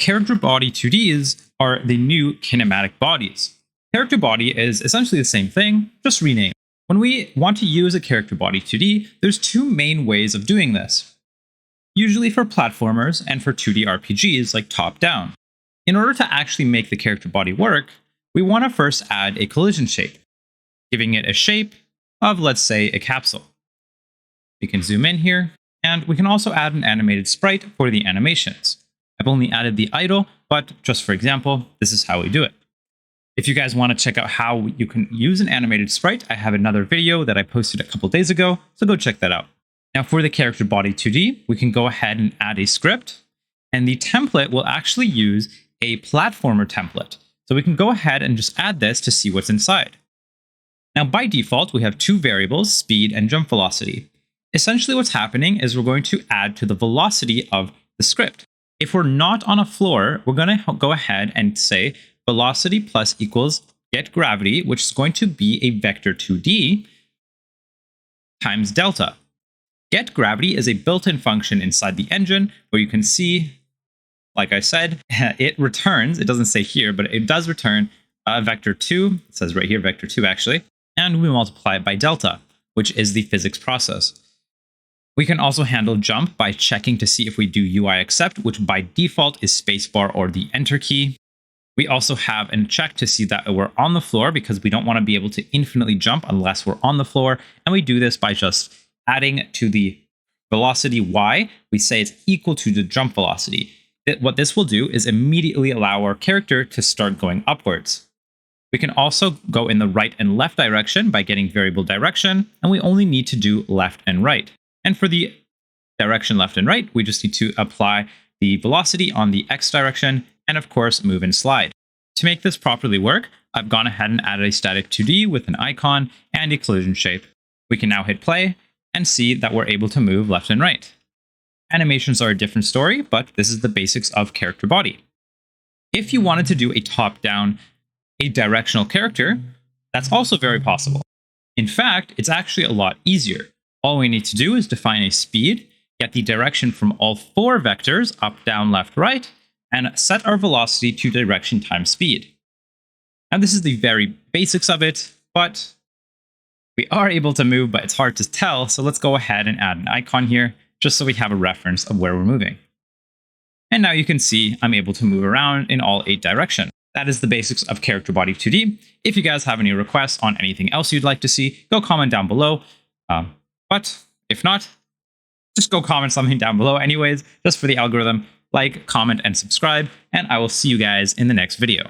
Character body 2Ds are the new kinematic bodies. Character body is essentially the same thing, just renamed. When we want to use a character body 2D, there's two main ways of doing this. Usually for platformers and for 2D RPGs like top-down. In order to actually make the character body work, we want to first add a collision shape, giving it a shape of, let's say, a capsule. We can zoom in here, and we can also add an animated sprite for the animations. I've only added the idle, but just for example, this is how we do it. If you guys want to check out how you can use an animated sprite, I have another video that I posted a couple days ago, so go check that out. Now for the character body 2D, we can go ahead and add a script, and the template will actually use a platformer template. So we can go ahead and just add this to see what's inside. Now by default, we have two variables, speed and jump velocity. Essentially what's happening is we're going to add to the velocity of the script. If we're not on a floor, we're going to go ahead and say velocity plus equals get gravity, which is going to be a vector 2D times delta. Get gravity is a built-in function inside the engine where you can see, like I said, it returns, it doesn't say here, but it does return a vector 2, it says right here, vector 2 actually, and we multiply it by delta, which is the physics process. We can also handle jump by checking to see if we do UI accept, which by default is spacebar or the enter key. We also have a check to see that we're on the floor because we don't want to be able to infinitely jump unless we're on the floor. And we do this by just adding to the velocity y, we say it's equal to the jump velocity. What this will do is immediately allow our character to start going upwards. We can also go in the right and left direction by getting variable direction, and we only need to do left and right. And for the direction left and right, we just need to apply the velocity on the x direction and of course move and slide. To make this properly work, I've gone ahead and added a static 2D with an icon and a collision shape. We can now hit play and see that we're able to move left and right. Animations are a different story, but this is the basics of character body. If you wanted to do a top-down, a directional character, that's also very possible. In fact, it's actually a lot easier. All we need to do is define a speed, get the direction from all four vectors, up, down, left, right, and set our velocity to direction times speed. Now this is the very basics of it, but we are able to move, but it's hard to tell, so let's go ahead and add an icon here, just so we have a reference of where we're moving. And now you can see I'm able to move around in all 8 directions. That is the basics of Character Body 2D. If you guys have any requests on anything else you'd like to see, go comment down below. But if not, just go comment something down below anyways, just for the algorithm. Like, comment, and subscribe, and I will see you guys in the next video.